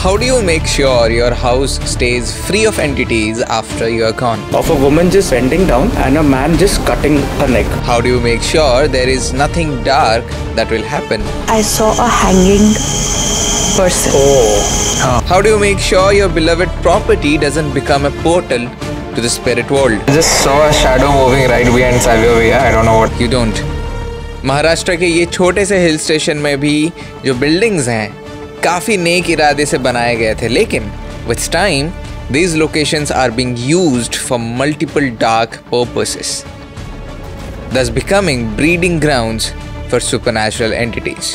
How do you make sure your house stays free of entities after you are gone? Of a woman just bending down and a man just cutting her neck. How do you make sure there is nothing dark that will happen? I saw a hanging person. Oh. How do you make sure your beloved property doesn't become a portal to the spirit world? I just saw a shadow moving right behind Salvio Villa. I don't know what. You don't. Maharashtra के ये छोटे से hill station में भी जो buildings हैं काफ़ी नेक इरादे से बनाए गए थे, लेकिन with time these locations are being used for multiple dark purposes, thus becoming breeding grounds for supernatural entities.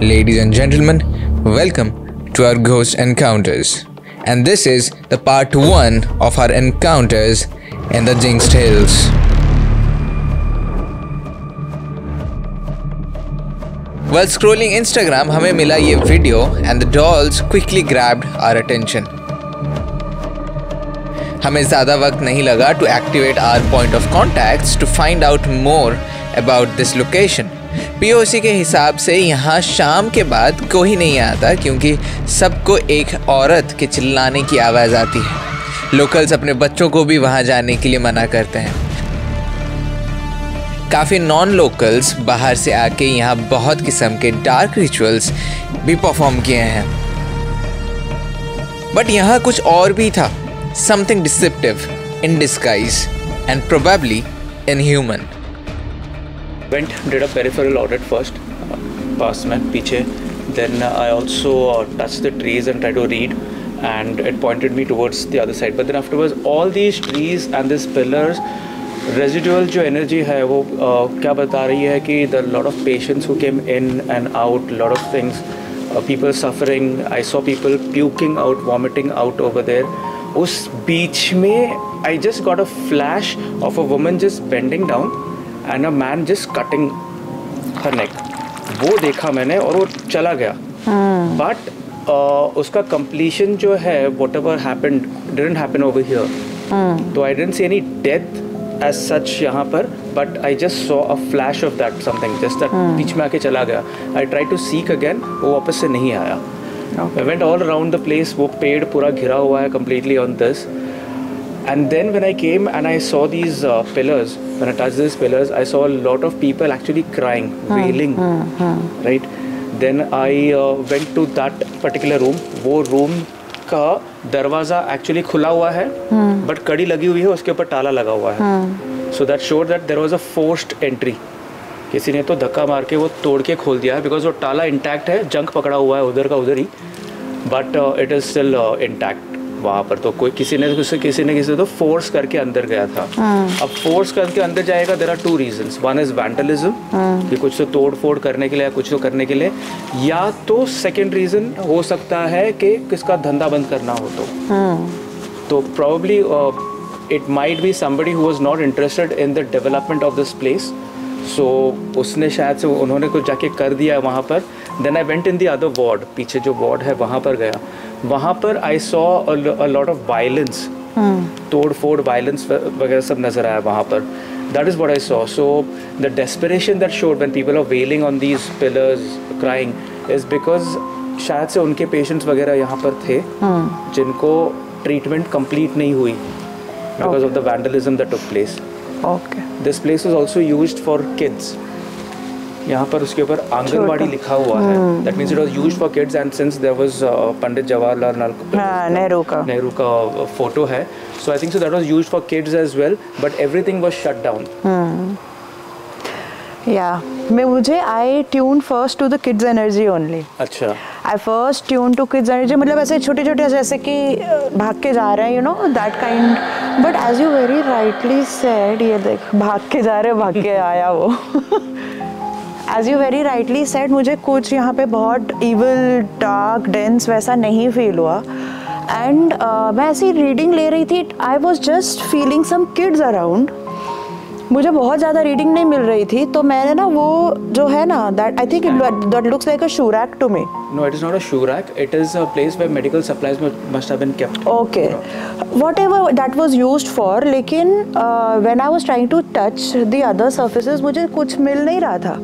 Ladies and gentlemen, welcome to our Ghost Encounters, and this is the part 1 of our encounters in the Jinxed Hills. While scrolling Instagram, हमें मिला ये video and the dolls quickly grabbed our attention. हमें ज़्यादा वक्त नहीं लगा to activate our point of contacts to find out more about this location. POC के हिसाब से यहाँ शाम के बाद कोई नहीं आता क्योंकि सबको एक औरत के चिल्लाने की आवाज़ आती है. लोकल्स अपने बच्चों को भी वहाँ जाने के लिए मना करते हैं. काफ़ी नॉन लोकल्स बाहर से आके यहाँ बहुत किस्म के डार्क रिचुअल्स भी परफॉर्म किए हैं. बट यहाँ कुछ और भी था. Something deceptive in disguise and probably inhuman. Went, did a peripheral audit first, पास में पीछे. Then I also touched the trees and tried to read, and it pointed me towards the other side. But then afterwards, all these trees and these pillars, residual जो energy है वो क्या बता रही है कि the lot of patients who came in and out, lot of things, people suffering. I saw people puking out, vomiting out over there. उस बीच में I just got a flash of a woman just bending down and a man just cutting her neck. वो देखा मैंने और वो चला गया. But उसका completion जो है whatever happened didn't happen over here. तो I didn't see any death as such यहाँ पर, but I just saw a flash of that something just that बीच में आके चला गया. I tried to seek again, वो वापस से नहीं आया. I went all around the place. वो पेड़ पूरा घिरा हुआ है completely on this. And then when I came and I saw these pillars, when I touched these pillars, I saw a lot of people actually crying, wailing, right? Then I went to that particular room. वो room का दरवाज़ा actually खुला हुआ है, but कड़ी लगी हुई है, उसके ऊपर ताला लगा हुआ है. So that showed that there was a forced entry. किसी ने तो धक्का मार के वो तोड़ के खोल दिया है, because वो ताला intact है, जंग पकड़ा हुआ है उधर का उधर ही, but it is still intact. वहाँ पर तो कोई किसी ने तो फोर्स करके अंदर गया था. अब फोर्स करके अंदर जाएगा. There are two reasons. One is vandalism, कि कुछ तो तोड़ फोड़ करने के लिए या कुछ तो करने के लिए, या तो सेकंड रीजन हो सकता है कि किसका धंधा बंद करना हो तो probably it might be somebody who was not interested in the development of this place. So उसने शायद से उन्होंने कुछ जाके कर दिया वहाँ पर. Then I went in the other ward, पीछे जो वार्ड है वहाँ पर गया. वहाँ पर I saw a lot of violence, तोड़ फोड़ वायलेंस वगैरह सब नज़र आया वहाँ पर. That is what I saw. So the desperation that showed when people are wailing on these pillars crying is because शायद से उनके पेशेंट्स वगैरह यहाँ पर थे जिनको ट्रीटमेंट कंप्लीट नहीं हुई because of the vandalism that took place. This place is also used for kids. यहाँ पर उसके ऊपर आंगनवाड़ी लिखा हुआ है. That means it was used for kids and since there was Pandit Jawaharlal Nehru का फोटो है, so I think so that was used for kids as well, but everything was shut down. मुझे I tuned first to the kids energy only. अच्छा. आई first tune to kids energy, मतलब ऐसे छोटे छोटे जैसे कि भाग के जा रहे हैं, you know that kind. But as you very rightly said, ये देख भाग के जा रहे, भाग के आया वो. As you very rightly said, मुझे कुछ यहाँ पे बहुत evil, dark, dense वैसा नहीं फील हुआ. एंड मैं ऐसी रीडिंग ले रही थी. I was just feeling some kids around. मुझे बहुत ज़्यादा रीडिंग नहीं मिल रही थी, तो मैंने ना वो जो है ना, that I think that looks like a shoe rack to me. No, it is not a shoe rack. It is a place where medical supplies must have been kept. Okay, whatever that was used for. लेकिन when I was trying to touch the other surfaces, मुझे कुछ मिल नहीं रहा था.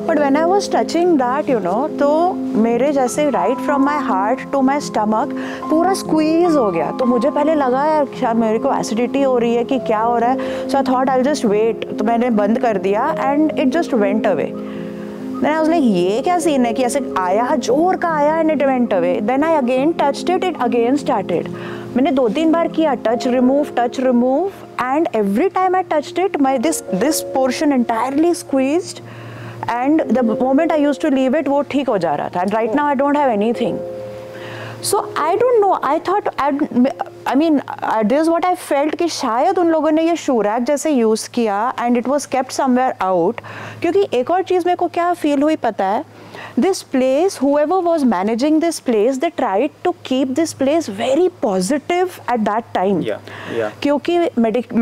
But when I was touching that you know, तो मेरे जैसे right from my heart to my stomach पूरा स्क्वीज हो गया. तो मुझे पहले लगा यार शायद मेरे को एसिडिटी हो रही है कि क्या हो रहा है. So I thought I just wait. तो मैंने बंद कर दिया and it just went away. Then I was like, ये क्या सीन है कि ऐसे आया, जोर का आया and it went away. Then I again touched it, it again started. मैंने 2-3 बार किया touch remove and every time I touched it, this portion entirely squeezed and the moment I used to leave it, वो ठीक हो जा रहा था. And right now I don't have anything. So I don't know. I thought I mean this is what I felt कि शायद उन लोगों ने ये शूरैक जैसे यूज़ किया and it was kept somewhere out. क्योंकि एक और चीज़ मेरे को क्या फील हुई पता है, this place, whoever was managing this place, they tried to keep this place very positive at that time. Yeah. क्योंकि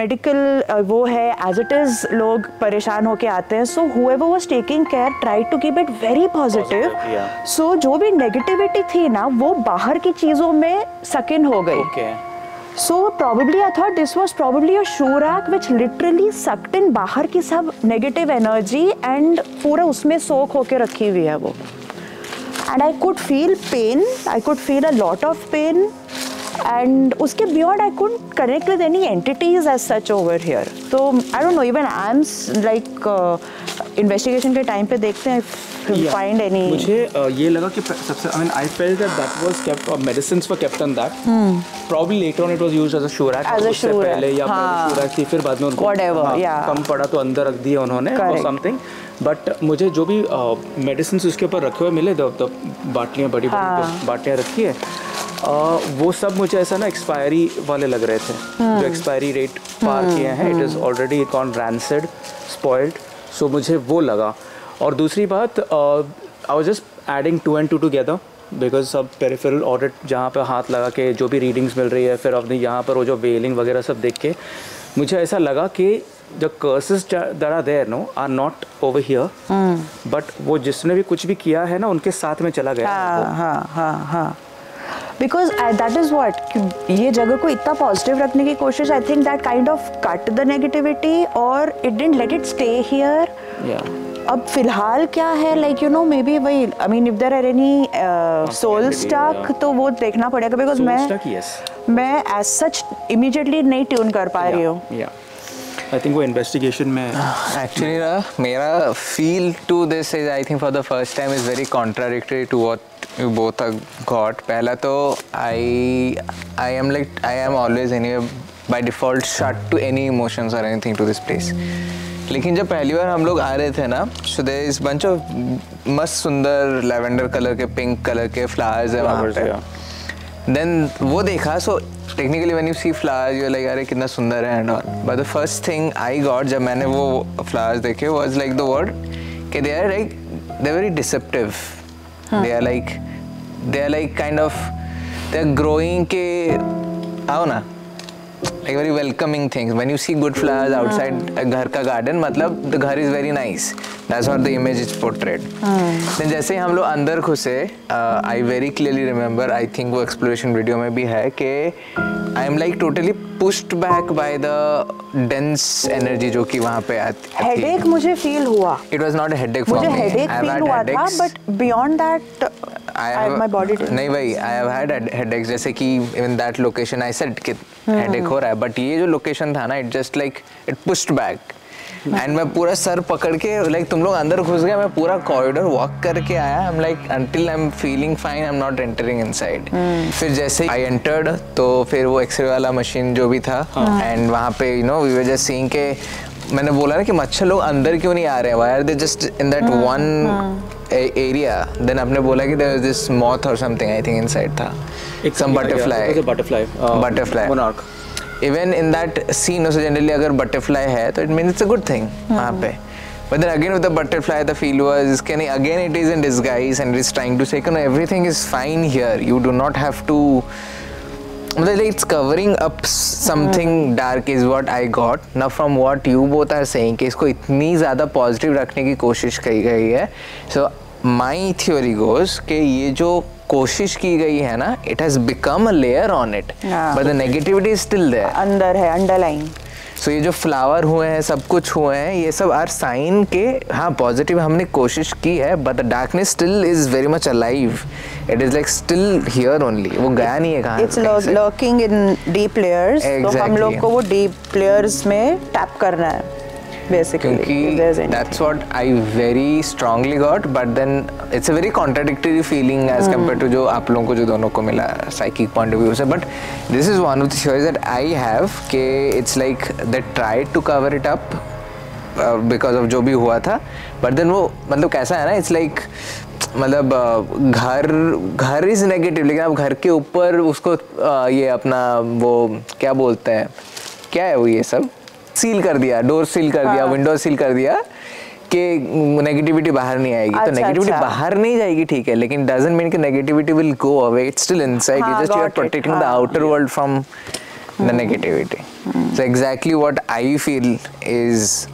medical वो है as it is, लोग परेशान होके आते हैं. So whoever was taking care tried to keep it very positive. Yeah. So जो भी negativity थी ना, वो बाहर की चीज़ों में suck in हो गई. Okay. So probably I thought this was probably a shoe rack which literally sucked in बाहर की सब negative energy and पूरा उसमें soak होके रखी हुई है वो. And I could feel pain. I could feel a lot of pain. And उसके beyond I couldn't connect with any entities as such over here. So I don't know. Even I'm like investigation के time पे देखते हैं find any. मुझे ये लगा कि सबसे I mean I felt that was kept or medicines were kept on that. Probably later on it was used as a shoe rack. As a shoe rack. पहले या shoe rack थी, फिर बाद में उनको whatever, yeah. कम पड़ा तो अंदर रख दिया उन्होंने or something. बट मुझे जो भी मेडिसिन उसके ऊपर रखे हुए मिले, बाटलियाँ बड़ी बाटलियाँ रखी है, वो सब मुझे ऐसा ना एक्सपायरी वाले लग रहे थे. जो एक्सपायरी डेट पार किए हैं, it is already gone rancid, spoiled. सो मुझे वो लगा. और दूसरी बात, I was just adding 2 and 2 together because सब पेरिफेरल ऑडिट जहाँ पे हाथ लगा के जो भी रीडिंग्स मिल रही है, फिर अपने यहाँ पर वो जो वेलिंग वगैरह सब देख के मुझे ऐसा लगा कि the curses that are there no are not over here, but वो जिसने भी कुछ भी किया है ना उनके साथ में चला गया. हाँ. Because that is what, ये जगह को इतना पॉजिटिव रखने की कोशिश, I think that kind of cut the negativity or it didn't let it stay here. Yeah. अब फिलहाल क्या है, like you know maybe वही, I mean if there are any soul stuck तो वो देखना पड़ेगा because मैं as such immediately नहीं ट्यून कर पा रही हूँ. I think वो investigation में actually ना मेरा feel to this is I think for the first time is very contradictory to what you both have got. पहला तो I am always anyway by default shut to any emotions or anything to this place. लेकिन जब पहली बार हम लोग आ रहे थे ना, so there is bunch of मस्त सुंदर लैवेंडर कलर के, पिंक कलर के फ्लावर्स है वहाँ पे. Then वो देखा, so technically when you see flowers you're like अरे कितना सुंदर है and all. But the first thing I got जब मैंने वो flowers देखे was like the word कि they are very deceptive. They are like kind of they are growing के आओ ना, like very welcoming things. When you see good flowers outside घर का garden, मतलब the घर is very nice. That's what the image is portrayed. Then जैसे ही हम लोग अंदर घुसे, I very clearly remember, I think वो exploration video में भी है कि I am like totally pushed back by the dense energy जो कि वहाँ पे आती थी. Headache मुझे feel हुआ. It was not a headache for me. मुझे headache feel हुआ था, but beyond that my body didn't. नहीं भाई, I have had headaches. जैसे कि in that location I said कि headache हो रहा है, but ये जो location था ना, it just like it pushed back. And मैं पूरा सर पकड़ के लाइक तुम लोग अंदर घुस गए, मैं पूरा कॉरिडोर वॉक करके आया. I am like until I am feeling fine, I am not entering inside. फिर जैसे आई एंटर्ड तो फिर वो एक्सरे वाला मशीन जो भी था, एंड वहाँ पे you know we were just seeing के मैंने बोला ना कि मच्छर लोग अंदर क्यों नहीं आ रहे हैं, why are they just in that one area. Then आपने बोला कि देयर वाज दिस मॉथ और समथिंग आई थिंक इनसाइड था, some butterfly monarch. Even in that scene, so generally अगर butterfly है तो it means it's a good thing वहाँ पे. But then again with the butterfly, the feel was again it is in disguise and it is trying to say no, everything is fine here. You do not have to. It's covering up something dark is what I got. Now from what you both are saying कि इसको इतनी ज़्यादा positive रखने की कोशिश की गई है. So my theory goes कि ये जो कोशिश की गई है ना, it has become a layer on it, but the negativity is still there. अंदर है, underlying. सो ये जो फ्लावर हुए हैं, सब कुछ हुए हैं, ये सब आर साइन के हाँ पॉजिटिव हमने कोशिश की है, but the darkness still is very much alive. It is like still here only, वो गया नहीं है कहाँ. It's lurking in deep layers. तो हम लोग को वो डीप लेयर्स में टैप करना है basically. क्योंकि that's what I very strongly got, but then it's a very contradictory feeling as compared to जो आप लोगों को जो दोनों को मिला psychic point of view से. But this is one of the theories that I have कि it's like they tried to cover it up because of जो भी हुआ था, but then वो मतलब कैसा है ना, it's like मतलब घर इज नेगेटिव, लेकिन आप घर के ऊपर उसको ये अपना वो क्या बोलते हैं, क्या है वो, ये सब सील कर दिया, डोर सील कर दिया, विंडो सील कर दिया कि नेगेटिविटी बाहर नहीं आएगी. तो नेगेटिविटी बाहर नहीं जाएगी, ठीक है, लेकिन डजंट मीन कि negativity will go away. It's still inside. You just you are protecting the outer world from the negativity. So exactly what I feel is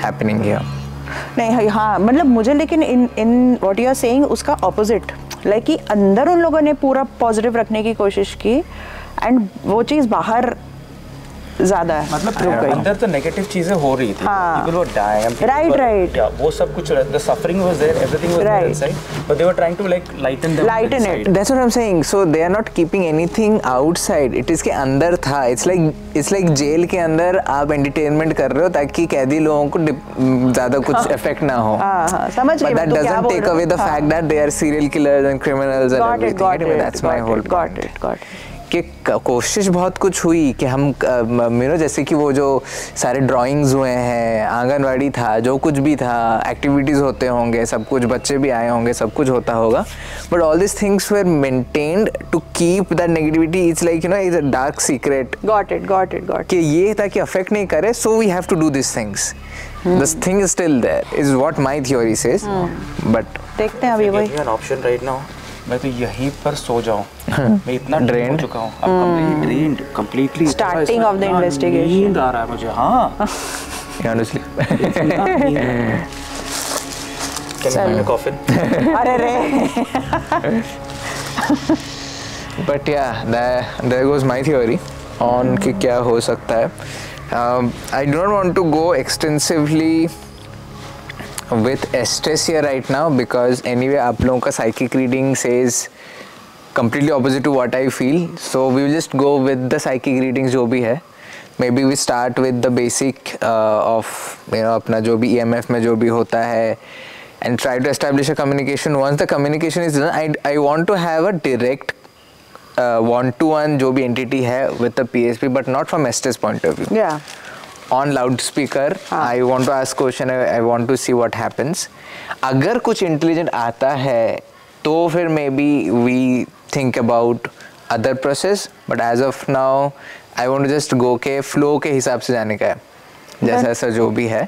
happening here. नहीं हाँ मतलब मुझे, लेकिन in what you are saying उसका opposite, like कि अंदर उन लोगों ने पूरा पॉजिटिव रखने की कोशिश की एंड वो चीज़ बाहर ज्यादा है. मतलब अंदर तो नेगेटिव चीजें हो रही थी. People were dying. Right. Yeah, वो सब कुछ, the suffering was there, everything was there inside, but they were trying to like lighten it. That's what I'm saying. So they are not keeping anything outside. It is के अंदर था. It's like jail के अंदर आप entertainment कर रहे हो ताकि कैदी लोगों को ज्यादा कुछ इफेक्ट ना हो. समझ गई. But that doesn't take away the fact that they are serial killers and criminals and everything. Anyway, that's my whole point. Got it. कि कोशिश बहुत कुछ हुई कि हम मेरे जैसे कि वो जो सारे ड्राइंग्स हुए हैं, आंगनवाड़ी था, जो कुछ भी था, एक्टिविटीज़ होते होंगे, सब कुछ, बच्चे भी आए होंगे, सब कुछ होता होगा, but all this things were maintained to keep that negativity. It's like you know it's a dark secret. Got it कि ये ताकि अफेक्ट नहीं करे, so we have to do this things. This thing is still there is what my theory says. But देखते हैं अभी वही an option right now. मैं तो यहीं पर सो जाऊं. मैं इतना ड्रेन हो चुका हूं, अब drained completely. Starting of the investigation नींद आ रहा है मुझे. हां honestly. Can you find a coffin? अरे रे. But yeah, there goes my theory on कि क्या हो सकता है. I do not want to go extensively with Estes here right now because anyway आप लोगों का psychic reading says completely opposite to what I feel, so we will just go with the psychic readings जो भी है. Maybe we start with the basic of you know अपना जो भी EMF में जो भी होता है and try to establish a communication. Once the communication is done, I want to have a direct one-to-one जो भी entity है with the PSP, but not from Estes point of view. Yeah. On loudspeaker, I want to ask question. I want to see what happens. अगर कुछ intelligent आता है तो फिर maybe we think about other process. But as of now, I want to just go के flow के हिसाब से जाने का है. जैसा ऐसा जो भी है.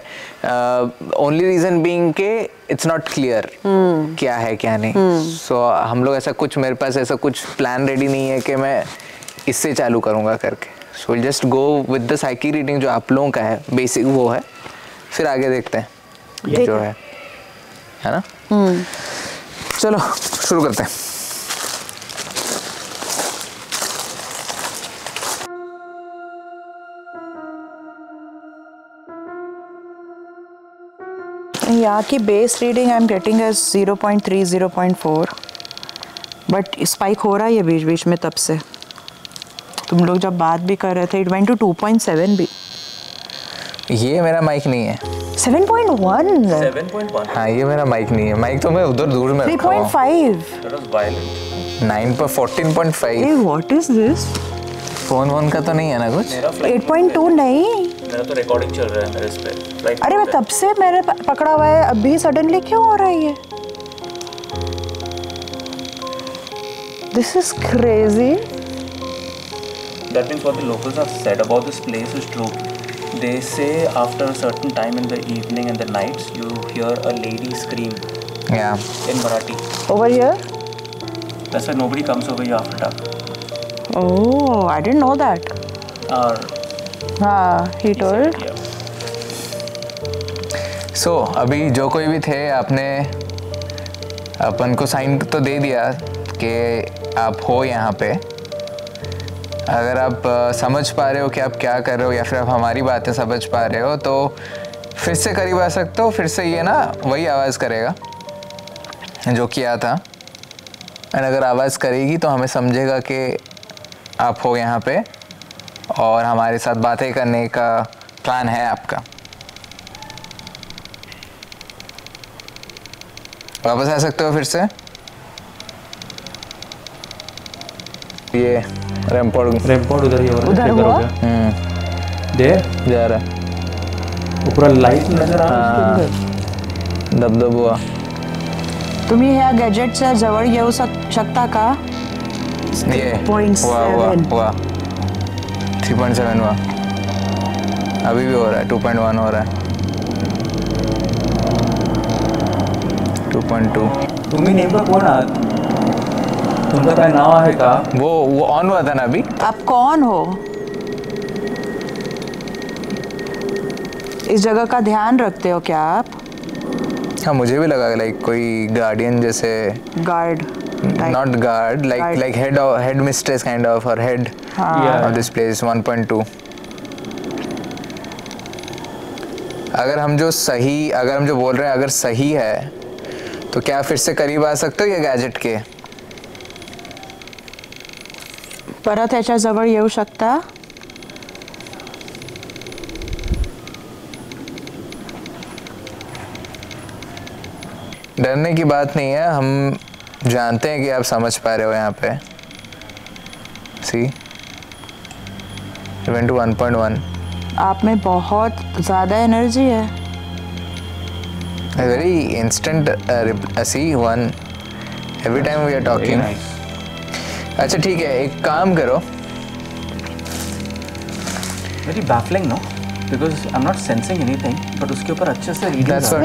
Only reason being के it's not clear क्या है क्या नहीं. So हम लोग ऐसा कुछ, मेरे पास ऐसा कुछ plan ready नहीं है कि मैं इससे चालू करूँगा करके. So we'll just go with the psychic reading जो आप लोगों का है, basic वो है, फिर आगे देखते हैं जो है ना. चलो शुरू करते हैं. यहाँ की base reading I am getting as 0.3 0.4, but spike हो रहा है ये बीच बीच में. तब से तुम लोग जब बात भी कर रहे थे, इट वेंट टू 2.7 भी. ये मेरा माइक नहीं है. 7.1. हाँ ये मेरा माइक नहीं है. माइक तो मैं उधर दूर में रखा हूँ. 3.5. 9 पर 14.5. What is this? फोन का तो नहीं है ना कुछ? 8.2 नहीं. मेरा तो रिकॉर्डिंग चल रहा है मेरे इस पे. अरे मैं तब से मैंने पकड़ा हुआ है, अभी सडनली क्यों हो रहा है ये? This is crazy. That means what the locals have said about this place is true. They say after a certain time in the evening and the nights, you hear a lady scream. Yeah. In Marathi. Over here? That's why nobody comes over here after dark. Oh, I didn't know that. He told. Yeah. So अभी जो कोई भी थे, आपने अपन को sign तो दे दिया कि आप हो यहाँ पे. अगर आप समझ पा रहे हो कि आप क्या कर रहे हो या फिर आप हमारी बातें समझ पा रहे हो तो फिर से करीब आ सकते हो, फिर से ये ना वही आवाज़ करेगा जो किया था। एंड अगर आवाज़ करेगी तो हमें समझेगा कि आप हो यहाँ पे और हमारे साथ बातें करने का प्लान है आपका। वापस आ सकते हो फिर से। ये रेमपोर्ट उधर ही हो रहा है। उधर हुआ? देर जा रहा है, वो पूरा लाइट नजर आ रहा है। धबधब हुआ। तुम्ही ह्या गॅजेटच्या जवळ येऊ शकता का? ये 0.7 हुआ 3.7 हुआ, अभी भी हो रहा है। 2.1 हो रहा है, 2.2। तुम्ही नेमकं कोण आहात? तुमचं काय नाव आहे का? वो ऑन हुआ था ना अभी। आप कौन हो? इस जगह का ध्यान रखते हो क्या आप? हाँ, मुझे भी लगा लाइक कोई गार्डियन जैसे। Guard? Not guard, like head mistress kind of, और हेड ऑफ दिस प्लेस। 1.2। अगर हम जो बोल रहे हैं अगर सही है तो क्या फिर से करीब आ सकते हो ये गैजेट के? परत ह्याच्या जवळ येऊ शकता? डरने की बात नहीं है, हम जानते हैं कि आप समझ पा रहे हो यहाँ पे। C event 1.1। आप में बहुत ज़्यादा एनर्जी है। Very instant C 1 every time we are talking. अच्छा ठीक है, एक काम करो। Very baffling no, because I am not sensing anything, but उसके ऊपर अच्छे से रीडिंग That's what-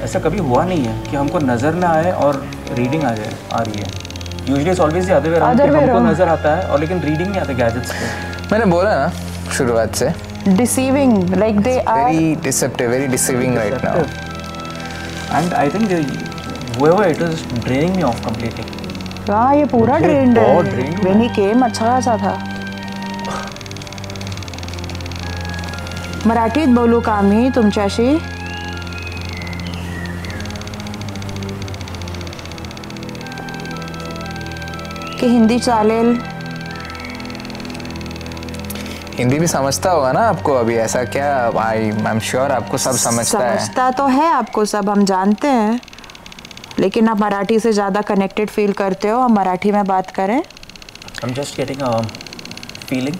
ऐसा कभी हुआ नहीं है कि हमको नजर ना आए और रीडिंग आ रही है। Usually it's always the other way around, हमको नजर आता है और लेकिन रीडिंग नहीं आता गैजेट्स पे। मैंने बोला ना शुरुआत से, Deceiving, like they are. very deceptive, very deceiving right now. And I think whoever it is draining me off completely. हाँ, ये पूरा ये drained बहुत है। drained When he came अच्छा खासा था। मराठीत बोलू का मी तुमच्याशी? कि हिंदी चालेल? हिंदी भी समझता होगा ना आपको अभी, ऐसा क्या? आई एम श्योर आपको सब समझता है। समझता तो है आपको सब, हम जानते हैं, लेकिन आप मराठी से ज़्यादा कनेक्टेड फील करते हो। हम मराठी में बात करें। I'm just getting a feeling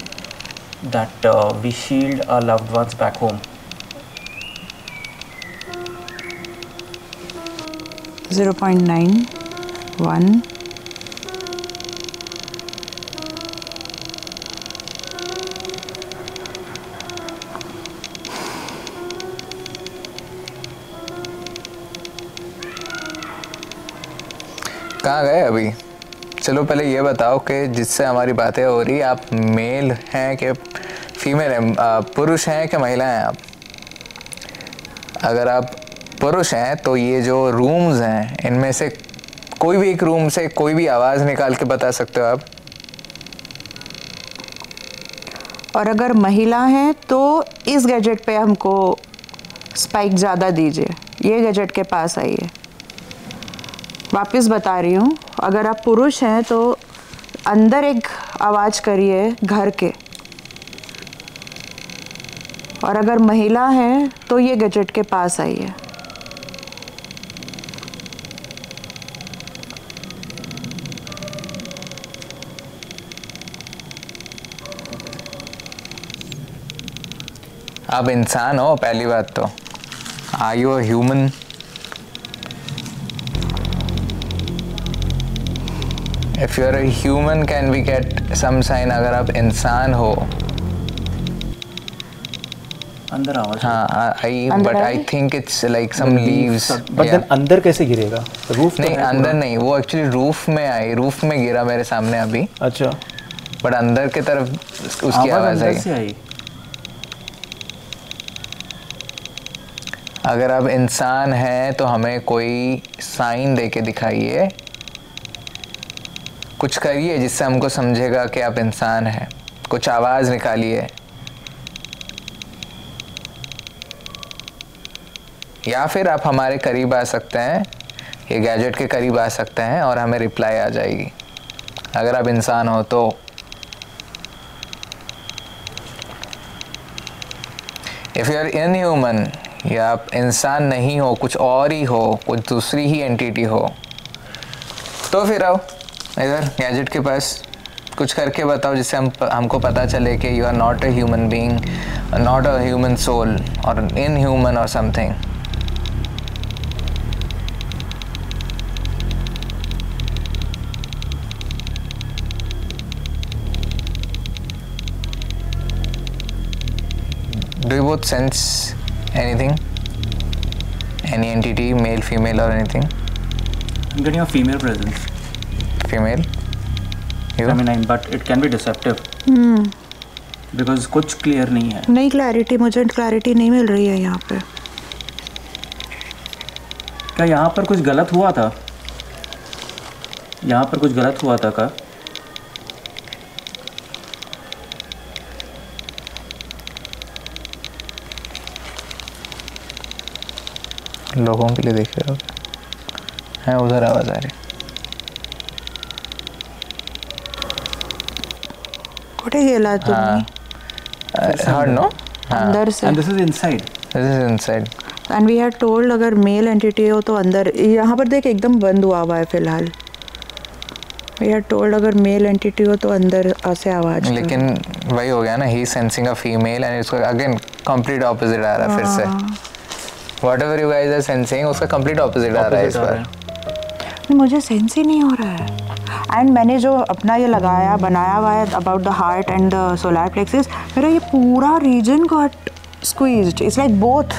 that we shield our loved ones back home. 0.91 कहाँ गए अभी? चलो पहले ये बताओ कि जिससे हमारी बातें हो रही, आप मेल हैं कि फीमेल हैं, पुरुष हैं कि महिला हैं आप? अगर आप पुरुष हैं तो ये जो रूम्स हैं इनमें से कोई भी एक रूम से कोई भी आवाज़ निकाल के बता सकते हो आप? और अगर महिला हैं तो इस गैजेट पे हमको स्पाइक ज़्यादा दीजिए, ये गैजेट के पास आइए। वापस बता रही हूँ, अगर आप पुरुष हैं तो अंदर एक आवाज़ करिए घर के, और अगर महिला हैं तो ये गैजेट के पास आइए। आप इंसान हो पहली बात तो। Are you a human? If you are a human can we get some sign? अगर आप इंसान हो, अंदर आवाज। हाँ आई, अंदर but I I? Think it's like some leaves. But then अंदर कैसे गिरेगा? रूफ नहीं, अंदर नहीं, वो एक्चुअली रूफ में आई, रूफ में गिरा मेरे सामने अभी, अच्छा, बट अंदर की तरफ उसकी आवाज अंदर से आई। आई। अगर आप इंसान हैं तो हमें कोई साइन दे के दिखाइए कुछ करिए जिससे हमको समझेगा कि आप इंसान हैं, कुछ आवाज़ निकालिए, या फिर आप हमारे करीब आ सकते हैं, ये गैजेट के करीब आ सकते हैं और हमें रिप्लाई आ जाएगी अगर आप इंसान हो तो। इफ़ यू आर इनह्यूमन, या आप इंसान नहीं हो, कुछ और ही हो, कुछ दूसरी ही एंटिटी हो, तो फिर आओ इधर गैजेट के पास, कुछ करके बताओ जिससे हमको पता चले कि you are not a human being, not a human soul और इनह्यूमन और something. Do you both sense anything? Any entity, male, female or anything? I'm getting a female presence. Female? You? Feminine, but it can be deceptive. Because कुछ clear नहीं है. नहीं, clarity, मुझे clarity नहीं मिल रही है यहाँ पे। क्या यहाँ पर कुछ गलत हुआ था? यहाँ पर कुछ गलत हुआ था क्या? लोगों के लिए देख रहे हो हैं, उधर आवाज आ रही। कुठे गेला तुम्ही? Hard no? अंदर से। And this is inside. This is inside. And we had told अगर मेल एंटिटी हो तो अंदर, यहाँ पर देख एकदम बंद हुआ है फिलहाल। We had told अगर मेल एंटिटी हो तो अंदर से आवाज। लेकिन वही हो गया ना, he sensing a female and इसको again complete opposite आ रहा है फिर से। Whatever you guys are sensing, उसका complete opposite आ रहा है इस बार। मुझे सेंस ही नहीं हो रहा है। एंड मैंने जो अपना ये बनाया हुआ है about the heart and the solar plexus, मेरा ये पूरा region got squeezed. It's like both.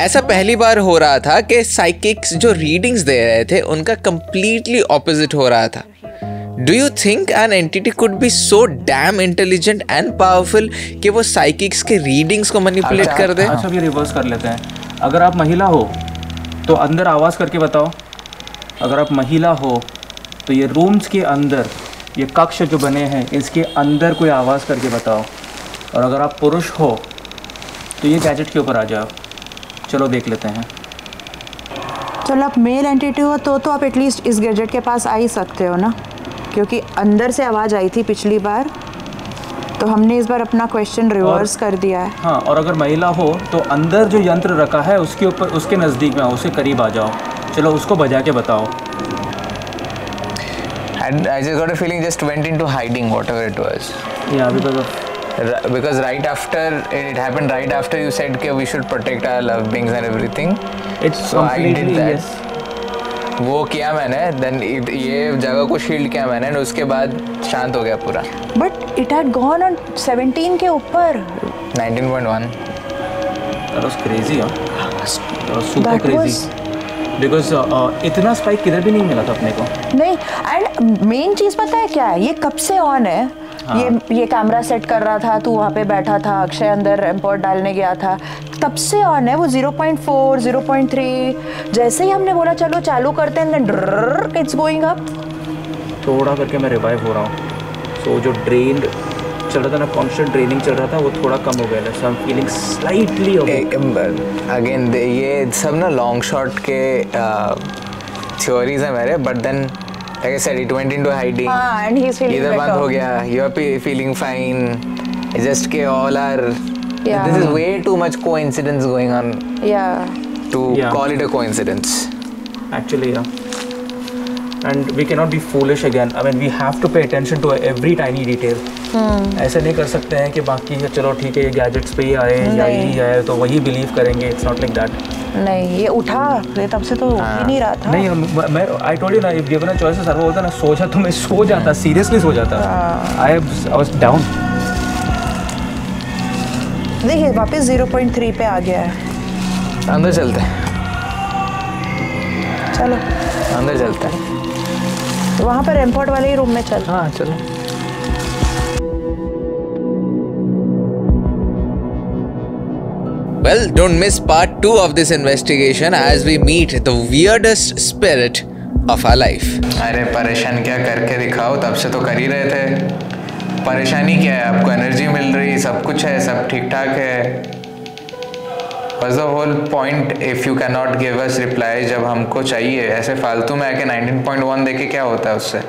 ऐसा पहली बार हो रहा था कि साइकिक्स जो रीडिंग्स दे रहे थे उनका कंप्लीटली ऑपोजिट हो रहा था। Do you think an entity could be so damn intelligent and powerful कि वो साइकिक्स के रीडिंग्स को मैनिपुलेट कर दे? अच्छा, ये रिवर्स कर लेते हैं। अगर आप महिला हो तो अंदर आवाज़ करके बताओ। अगर आप महिला हो तो ये रूम्स के अंदर, ये कक्ष जो बने हैं इसके अंदर कोई आवाज़ करके बताओ। और अगर आप पुरुष हो तो ये गैजेट के ऊपर आ जाओ। चलो देख लेते हैं। चलो आप मेल एंटिटी हो तो आप एटलीस्ट इस गैजेट के पास आ ही सकते हो ना, क्योंकि अंदर से आवाज़ आई थी पिछली बार, तो हमने इस बार अपना क्वेश्चन रिवर्स कर दिया है। हाँ, और अगर महिला हो तो अंदर जो यंत्र रखा है उसके ऊपर, उसके नज़दीक में, उसके करीब आ जाओ। चलो उसको बजा के बताओ। And I just got a feeling just went into hiding whatever it was. Yeah, because right after it happened, right after you said that we should protect our loved beings and everything. It's so I did completely that. yes. वो किया मैंने, then ये जगह को shield किया मैंने, और उसके बाद शांत हो गया पूरा। But it had gone on 17 के ऊपर। 19.1। That was crazy, huh? That was super crazy. Because इतना स्पाइक किधर भी नहीं मिला था अपने को। नहीं, एंड मेन चीज़ पता है क्या है, ये कब से ऑन है? हाँ। ये कैमरा सेट कर रहा था, तू वहाँ पे बैठा था, अक्षय अंदर इम्पोर्ट डालने गया था, तब से ऑन है वो। 0.4, 0.3 जैसे ही हमने बोला चलो चालू करते हैं, देन इट्स गोइंग अप। थोड़ा करके मैं रिवाइव हो रहा हूँ। सो जो ड्रेन चल रहा था ना, कॉन्स्टेंट ड्रेनिंग चल रहा था, वो थोड़ा कम हो गया। So I am feeling slightly again ये सब ना लॉन्ग शॉट के थ्योरीज हैं मेरे, but then like I said, it went into hiding. And he's feeling इधर बंद हो गया, you are feeling fine. It's just कि all are. Yeah. This is way too much coincidence going on. Yeah. To call it a coincidence. Actually, yeah. And we cannot be foolish again. I mean, we have to pay attention to every tiny detail. ऐसे नहीं कर सकते हैं कि बाकी चलो ठीक है, ये गैजेट्स पे ही आए या यही आए तो वही बिलीव करेंगे। It's not like that. नहीं, ये उठा, ये तब से तो उठ ही नहीं रहा था। नहीं, मैं आई टोल्ड यू ना, if given a choice sir वो होता ना, सोचा तो मैं सो जाता, सीरियसली सो जाता। I was down. देखिए वापस 0.3 पे आ गया है। अंदर चलते हैं। चलो अंदर चलते हैं। तो वहाँ पर एयरपोर्ट वाले ही रूम में चल। हाँ चलो। Well, don't miss part 2 of this investigation as we meet the weirdest spirit of our life. अरे परेशान क्या, करके दिखाओ, तब से तो कर ही रहे थे। परेशानी क्या है, आपको एनर्जी मिल रही, सब कुछ है, सब ठीक ठाक है। What's the whole point if you cannot give us reply जब हमको चाहिए? ऐसे फालतू में आके 19.1 देके क्या होता है उससे?